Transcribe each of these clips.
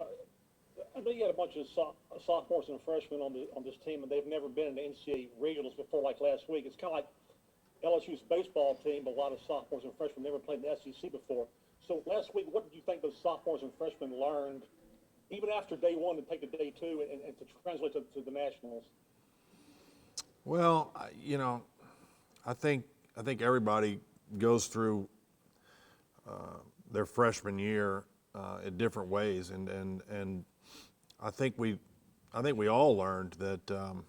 I know you had a bunch of sophomores and freshmen on this team, and they've never been in the NCAA regionals before. Like last week, it's kind of like LSU's baseball team, but a lot of sophomores and freshmen never played in the SEC before. So last week, what did you think those sophomores and freshmen learned, even after day one, to take to day two and to translate to the nationals? Well, I think everybody goes through their freshman year in different ways, and I think we all learned that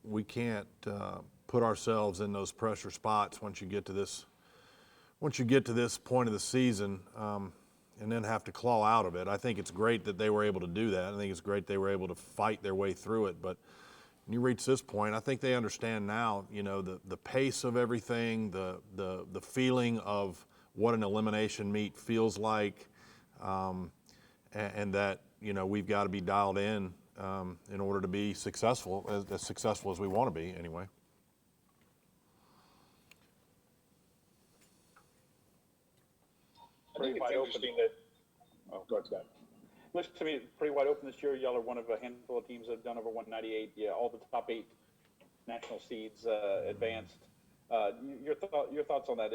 we can't put ourselves in those pressure spots once you get to this point of the season, and then have to claw out of it. I think it's great that they were able to do that. I think it's great they were able to fight their way through it, but when you reach this point, I think they understand now, the pace of everything, the feeling of what an elimination meet feels like, and that, we've got to be dialed in order to be successful, as successful as we want to be anyway. Pretty wide open. Oh, go ahead, Scott. Looks to me pretty wide open this year. Y'all are one of a handful of teams that have done over 198. Yeah, all the top 8 national seeds advanced. Your thoughts on that?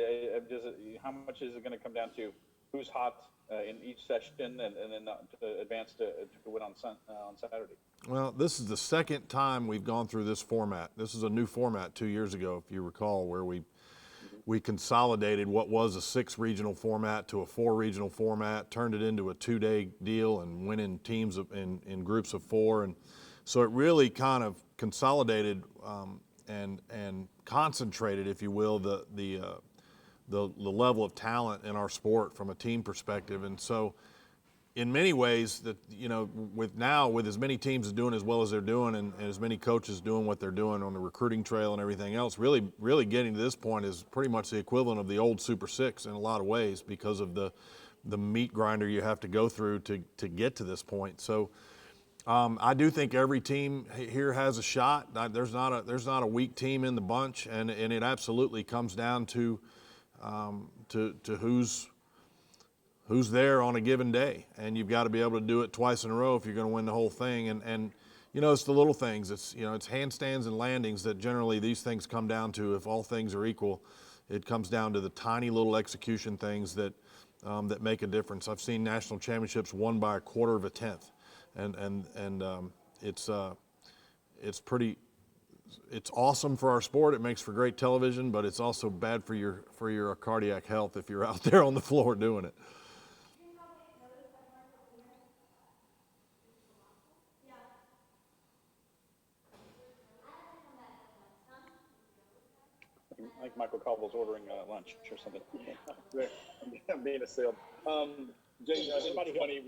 How much is it going to come down to who's hot in each session, and then to advance to win on Saturday? Well, this is the second time we've gone through this format. This is a new format 2 years ago, if you recall, where we consolidated what was a 6 regional format to a 4 regional format, turned it into a 2-day deal, and went in teams in groups of 4, and so it really kind of consolidated and concentrated, if you will, the level of talent in our sport from a team perspective. And so in many ways, that with as many teams doing as well as they're doing, and as many coaches doing what they're doing on the recruiting trail and everything else, really getting to this point is pretty much the equivalent of the old Super Six in a lot of ways, because of the meat grinder you have to go through to get to this point. So I do think every team here has a shot. There's not a weak team in the bunch, and it absolutely comes down to who's there on a given day, and you've got to be able to do it twice in a row if you're going to win the whole thing. And it's the little things. It's handstands and landings that generally these things come down to. If all things are equal, it comes down to the tiny little execution things that make a difference. I've seen national championships won by a quarter of a tenth, and it's awesome for our sport. It makes for great television, but it's also bad for your cardiac health if you're out there on the floor doing it. I think Michael Caldwell's ordering lunch or something. I'm being assailed. Jay, everybody funny.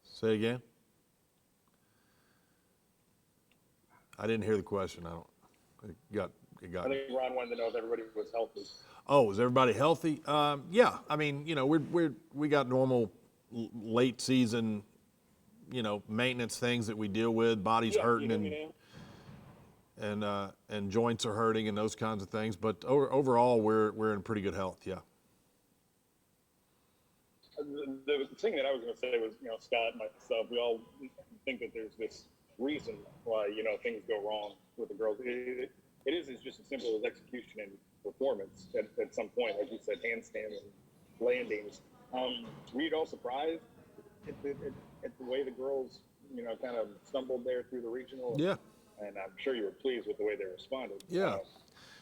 Say again? I didn't hear the question. It got. I think Ron wanted to know if everybody was healthy. Oh, is everybody healthy? Yeah. I mean, we got normal late season, maintenance things that we deal with. Body's hurting and joints are hurting and those kinds of things. But overall, we're in pretty good health. Yeah. The thing that I was going to say was, Scott and myself, we all think that there's this reason why, things go wrong with the girls. It is just as simple as execution and performance at some point, like you said, handstands and landings. Were you all surprised at the way the girls, kind of stumbled there through the regional? Yeah. And I'm sure you were pleased with the way they responded. Yeah.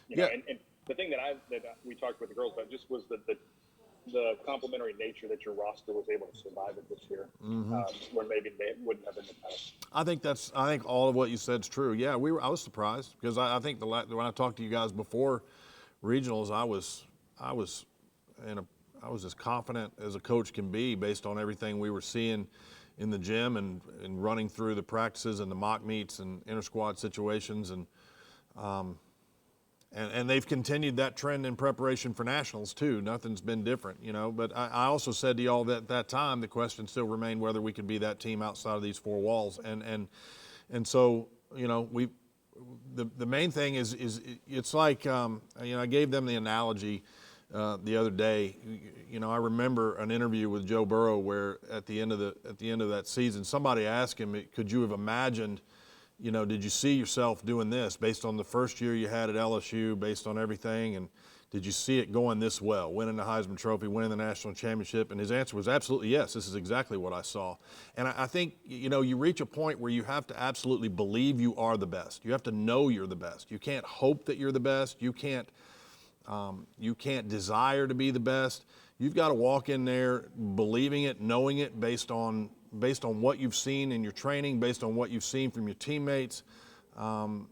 And the thing that we talked with the girls about just was the complementary nature that your roster was able to survive it this year, when maybe they wouldn't have in the past. I think all of what you said is true. Yeah, I was surprised because I think when I talked to you guys before regionals, I was as confident as a coach can be based on everything we were seeing in the gym and running through the practices and the mock meets and inter squad situations, and they've continued that trend in preparation for nationals too. Nothing's been different, But I also said to y'all that at that time the question still remained whether we could be that team outside of these 4 walls, and so the main thing is it's like, I gave them the analogy the other day. I remember an interview with Joe Burrow where at the end of that season, somebody asked him, could you have imagined, did you see yourself doing this based on the first year you had at LSU, based on everything, and did you see it going this well, winning the Heisman Trophy, winning the national championship? And his answer was absolutely yes. This is exactly what I saw. And I think, you reach a point where you have to absolutely believe you are the best. You have to know you're the best. You can't hope that you're the best. You can't desire to be the best. You've got to walk in there believing it, knowing it, based on what you've seen in your training, based on what you've seen from your teammates, and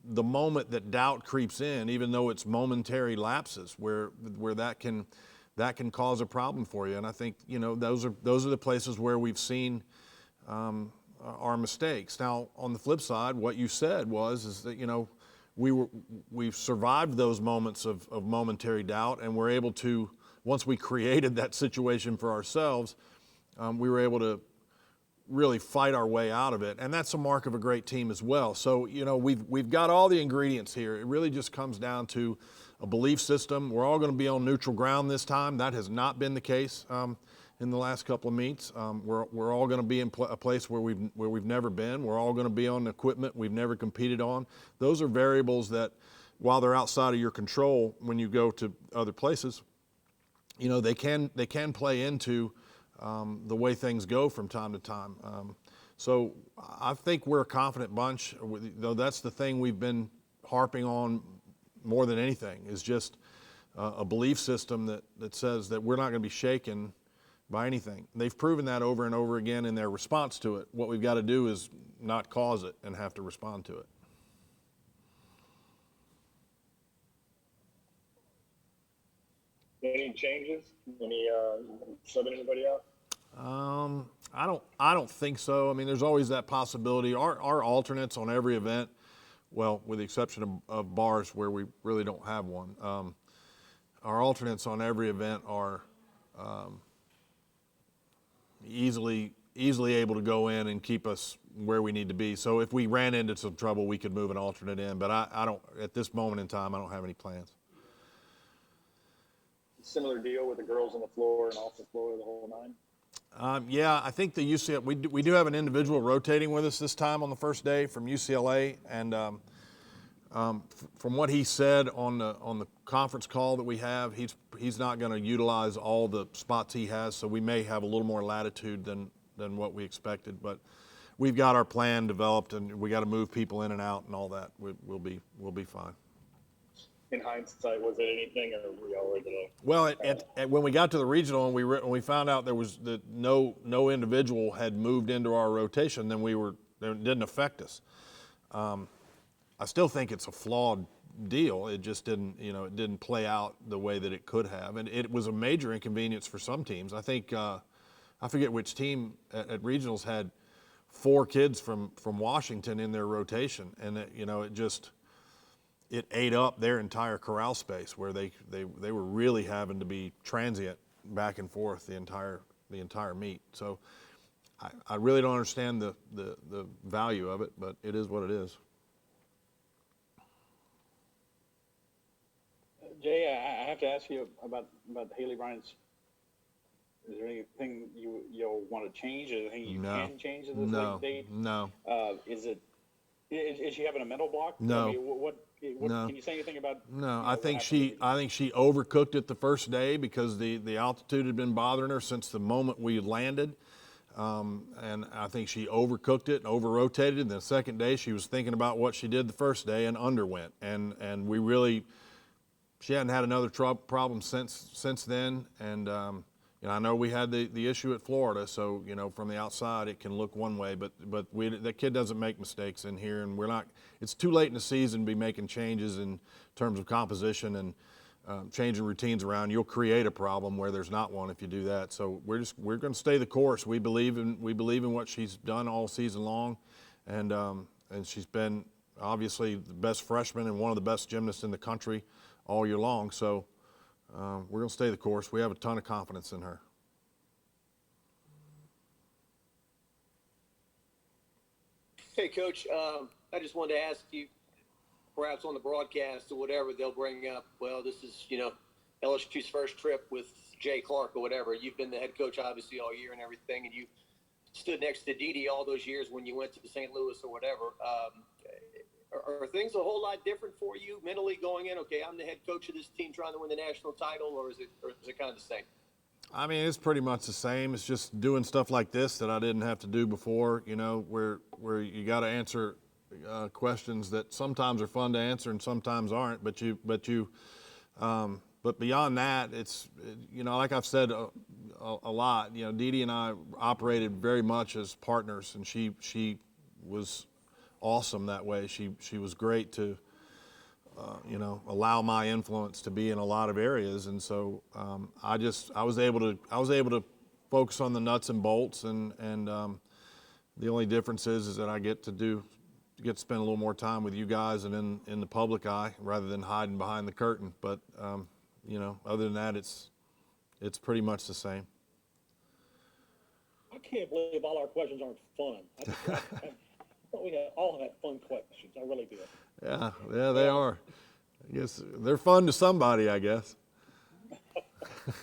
the moment that doubt creeps in, even though it's momentary lapses, where that can cause a problem for you. And I think those are the places where we've seen our mistakes. Now, on the flip side, what you said is that we've survived those moments of momentary doubt, and we're able to, once we created that situation for ourselves, we were able to really fight our way out of it, and that's a mark of a great team as well. So we've got all the ingredients here. It really just comes down to a belief system. We're all going to be on neutral ground this time. That has not been the case in the last couple of meets. We're all going to be in a place where we've never been. We're all going to be on equipment we've never competed on. Those are variables that, while they're outside of your control, when you go to other places, they can play into the way things go from time to time. So I think we're a confident bunch, though that's the thing we've been harping on more than anything, is just a belief system that says that we're not going to be shaken by anything. They've proven that over and over again in their response to it. What we've got to do is not cause it and have to respond to it. Any changes? Any subbing anybody out? I don't think so. I mean, there's always that possibility. Our alternates on every event, well, with the exception of bars where we really don't have one, our alternates on every event are easily able to go in and keep us where we need to be. So if we ran into some trouble, we could move an alternate in. But I don't, at this moment in time, I don't have any plans. Similar deal with the girls on the floor and off the floor, the whole nine? Yeah, I think the UCLA, we do have an individual rotating with us this time on the first day from UCLA, and from what he said on the conference call that we have, he's not going to utilize all the spots he has, so we may have a little more latitude than what we expected. But we've got our plan developed, and we got to move people in and out and all that. We'll be fine. In hindsight, was it anything, or were we already going to? Well, when we got to the regional and we found out there was that no individual had moved into our rotation, then it didn't affect us. I still think it's a flawed deal. It just didn't play out the way that it could have, and it was a major inconvenience for some teams. I think I forget which team at regionals had 4 kids from Washington in their rotation, and it ate up their entire corral space, where they were really having to be transient back and forth the entire meet. So I really don't understand the value of it, but it is what it is. Jay, I have to ask you about Haley Ryan's. Is there anything you'll want to change? Is there anything you can change at this late date? No. Is she having a mental block? No. I mean, what No. can you say anything about? No, I think she overcooked it the first day because the altitude had been bothering her since the moment we landed, and I think she overcooked it and over-rotated. And the second day, she was thinking about what she did the first day and underwent. And she hadn't had another problem since then. And I know we had the issue at Florida, so from the outside it can look one way, but that kid doesn't make mistakes in here, and we're not. It's too late in the season to be making changes in terms of composition and changing routines around. You'll create a problem where there's not one if you do that. So we're going to stay the course. We believe in what she's done all season long, and she's been obviously the best freshman and one of the best gymnasts in the country all year long. So. We're going to stay the course. We have a ton of confidence in her. Hey, Coach, I just wanted to ask you, perhaps on the broadcast or whatever, they'll bring up, well, this is, LSU's first trip with Jay Clark or whatever. You've been the head coach, obviously, all year and everything, and you stood next to Didi all those years when you went to St. Louis or whatever. Are things a whole lot different for you mentally going in? Okay, I'm the head coach of this team trying to win the national title, or is it kind of the same? I mean, it's pretty much the same. It's just doing stuff like this that I didn't have to do before, where you got to answer questions that sometimes are fun to answer and sometimes aren't. But beyond that, it's, like I've said a lot, Dee and I operated very much as partners, and she was awesome that way. She was great to, allow my influence to be in a lot of areas, and so I was able to focus on the nuts and bolts, and the only difference is that I get to spend a little more time with you guys and in the public eye rather than hiding behind the curtain. But other than that, it's pretty much the same. I can't believe all our questions aren't fun. I thought we all had fun questions. I really did. Yeah, they are. I guess they're fun to somebody, I guess.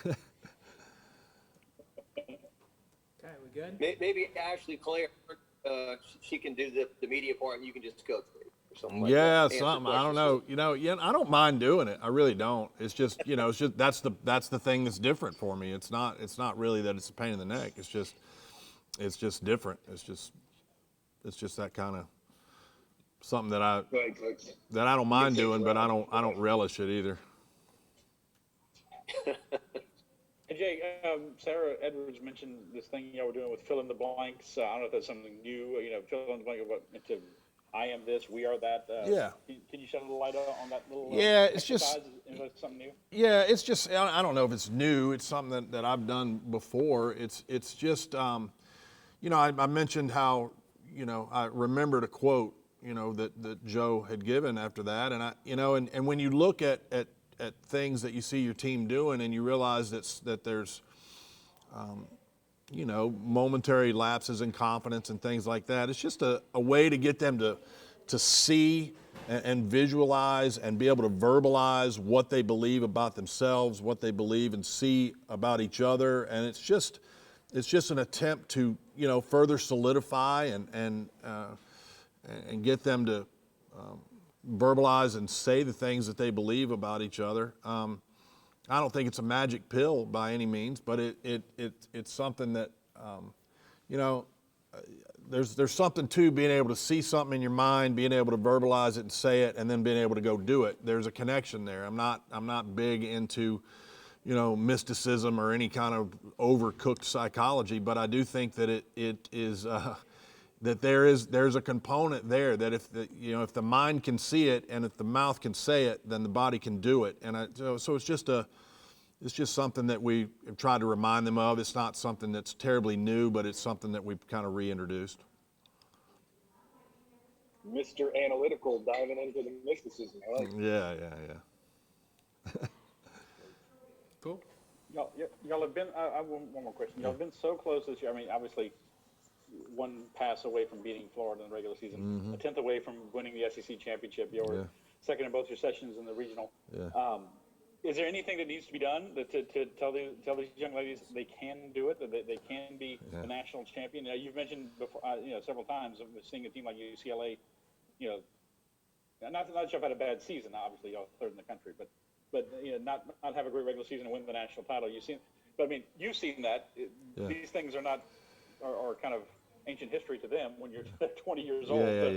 Okay, we good? Maybe Ashley Claire, she can do the media part, and you can just coach me or something like Yeah, that. something. I don't know. I don't mind doing it. I really don't. It's just, that's the thing that's different for me. It's not really that it's a pain in the neck. It's just different. It's just that kind of something that I don't mind doing, but I don't relish it either. Hey, Jay, Sarah Edwards mentioned this thing y'all were doing with fill in the blanks. I don't know if that's something new, fill in the blank of what, into I am this, we are that. Yeah. Can you shed a little light on that little Yeah, it's just Is it something new? Yeah, it's just, I don't know if it's new. It's something that I've done before. It's just, I mentioned how, I remembered a quote, that Joe had given after that. And and when you look at things that you see your team doing and you realize that there's, momentary lapses in confidence and things like that, it's just a way to get them to see and visualize and be able to verbalize what they believe about themselves, what they believe and see about each other. And it's just an attempt to, further solidify and get them to verbalize and say the things that they believe about each other. I don't think it's a magic pill by any means, but it's something that, there's something to being able to see something in your mind, being able to verbalize it and say it, and then being able to go do it. There's a connection there. I'm not big into, mysticism or any kind of overcooked psychology, but I do think that it is that there's a component there that if the mind can see it and if the mouth can say it, then the body can do it. And so it's just something that we have tried to remind them of. It's not something that's terribly new, but it's something that we've kind of reintroduced. Mr. Analytical diving into the mysticism. I like it. Yeah. Cool. Y'all have been, I have one more question. Y'all have been so close this year. I mean, obviously, one pass away from beating Florida in the regular season, a 10th away from winning the SEC championship. You were second in both your sessions in the regional. Yeah. Is there anything that needs to be done to tell these young ladies they can do it, that they can be the national champion? Now, you've mentioned before, several times of seeing a team like UCLA, not that y'all had a bad season. Obviously, y'all third in the country, but not have a great regular season and win the national title. But I mean, you've seen that. These things are kind of ancient history to them when you're 20 years old. Have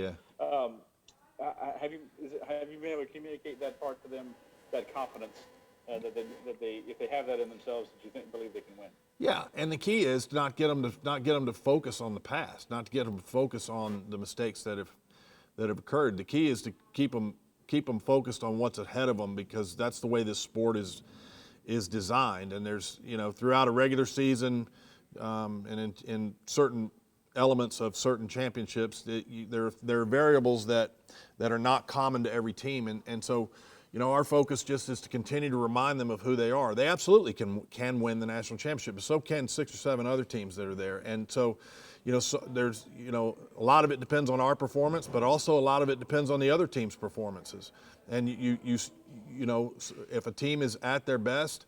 you been able to communicate that part to them, that confidence that they if they have that in themselves, that you believe they can win? Yeah, and the key is to not get them to focus on the past, not to get them to focus on the mistakes that have occurred. The key is to keep them focused on what's ahead of them, because that's the way this sport is designed. And there's throughout a regular season and in certain elements of certain championships, there are variables that are not common to every team, and so our focus just is to continue to remind them of who they are. They absolutely can win the national championship, but so can 6 or 7 other teams that are there. And so so there's, a lot of it depends on our performance, but also a lot of it depends on the other team's performances. And if a team is at their best,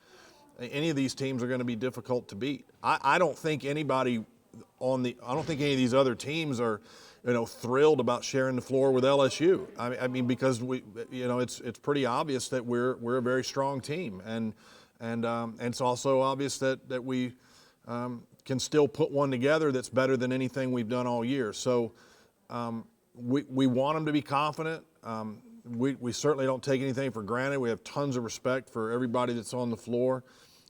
any of these teams are going to be difficult to beat. I don't think anybody I don't think any of these other teams are, thrilled about sharing the floor with LSU. I mean, because it's pretty obvious that we're a very strong team, and it's also obvious that we can still put one together that's better than anything we've done all year. So we want them to be confident. We certainly don't take anything for granted. We have tons of respect for everybody that's on the floor.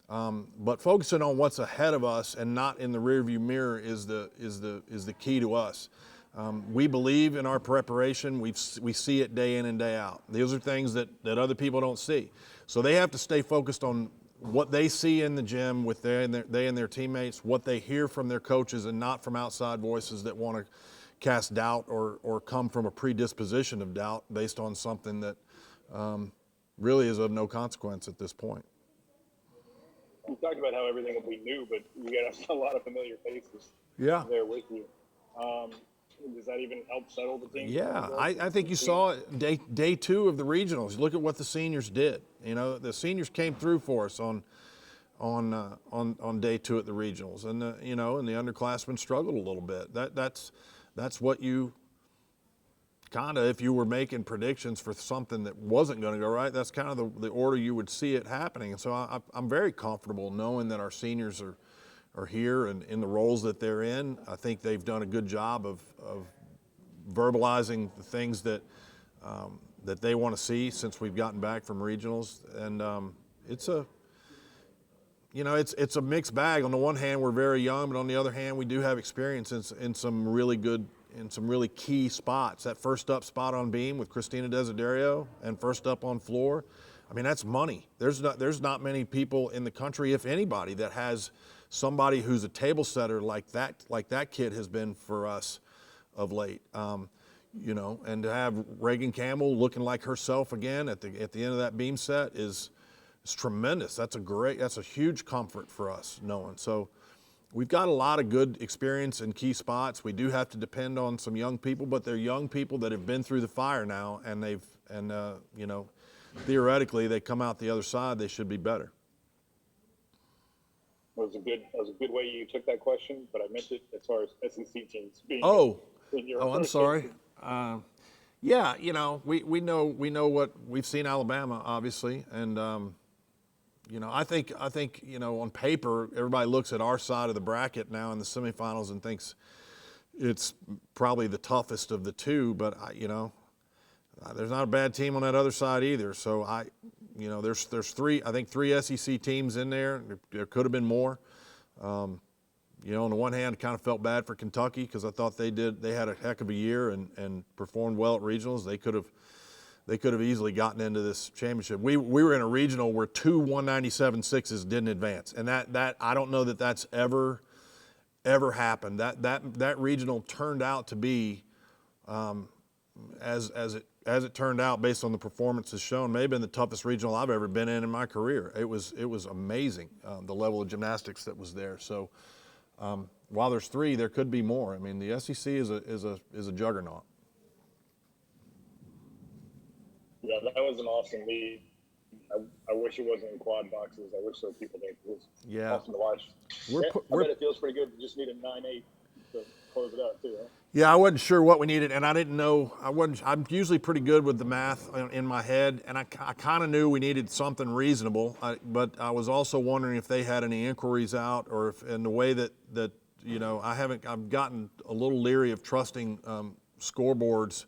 But focusing on what's ahead of us and not in the rearview mirror is the key to us. We believe in our preparation. We see it day in and day out. These are things that other people don't see. So they have to stay focused on what they see in the gym with they and their teammates, what they hear from their coaches, and not from outside voices that want to cast doubt or come from a predisposition of doubt based on something that really is of no consequence at this point. You talked about how everything will be new, but you got a lot of familiar faces there with you. Does that even help settle the team? Yeah, I think you saw it day 2 of the regionals. Look at what the seniors did. The seniors came through for us on day 2 at the regionals, and the underclassmen struggled a little bit. That's what you kind of, if you were making predictions for something that wasn't going to go right, that's kind of the order you would see it happening. And so I'm very comfortable knowing that our seniors are here and in the roles that they're in. I think they've done a good job of verbalizing the things that they want to see since we've gotten back from regionals. And it's a mixed bag. On the one hand, we're very young, but on the other hand, we do have experience in some really key spots. That first up spot on beam with Christina Desiderio and first up on floor, I mean, that's money. There's not many people in the country, if anybody, that has somebody who's a table setter like that kid has been for us of late. And to have Reagan Campbell looking like herself again at the end of that beam set is tremendous. That's a huge comfort for us knowing. So we've got a lot of good experience in key spots. We do have to depend on some young people, but they're young people that have been through the fire now, and theoretically they come out the other side, they should be better. That was a good way you took that question, but I meant it as far as SEC teams being. I'm sorry. Yeah, we know what we've seen Alabama, obviously, and I think on paper everybody looks at our side of the bracket now in the semifinals and thinks it's probably the toughest of the two, but there's not a bad team on that other side either. So there's three SEC teams in there. There could have been more. On the one hand, I kind of felt bad for Kentucky because I thought they had a heck of a year and performed well at regionals. They could have easily gotten into this championship. We were in a regional where 2 197.6s didn't advance, and that I don't know that that's ever happened. That regional turned out to be as it turned out based on the performances shown, may have been the toughest regional I've ever been in my career. It was amazing, the level of gymnastics that was there. So while there's 3, there could be more. I mean, the SEC is a juggernaut. Yeah, that was an awesome lead. I wish it wasn't in quad boxes. I wish there were people there. It was awesome to watch. I bet it feels pretty good. You just need a 9-8 to close it out too, huh? Yeah, I wasn't sure what we needed, and I didn't know. I'm usually pretty good with the math in my head, and I kind of knew we needed something reasonable. But I was also wondering if they had any inquiries out, or if in the way that I've gotten a little leery of trusting scoreboards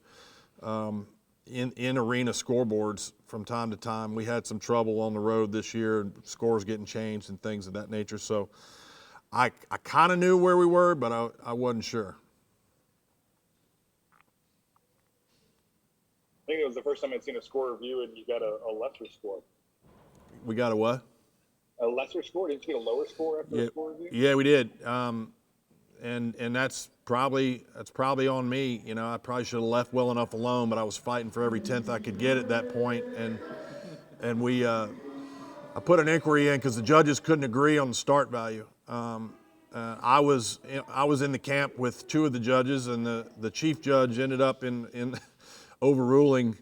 in arena scoreboards from time to time. We had some trouble on the road this year, scores getting changed and things of that nature. So I kind of knew where we were, but I wasn't sure. I think it was the first time I'd seen a score review and you got a lesser score. We got a what? A lesser score? Didn't you get a lower score after the score review? Yeah, we did. And that's probably on me. I probably should have left well enough alone, but I was fighting for every 10th I could get at that point. And I put an inquiry in because the judges couldn't agree on the start value. And I was in the camp with two of the judges, and the chief judge ended up in overruling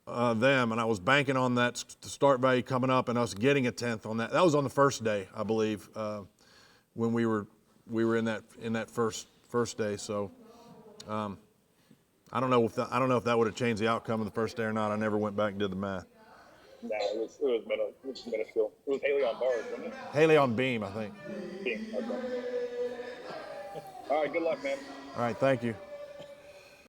them, and I was banking on that start value coming up and us getting a 10th on that. That was on the first day, I believe, when we were in that first day. So I don't know if that would have changed the outcome of the first day or not. I never went back and did the math. No, it was minuscule. It was Haley on bars, wasn't it? Haley on beam, I think. Okay. All right, good luck, man. All right, thank you.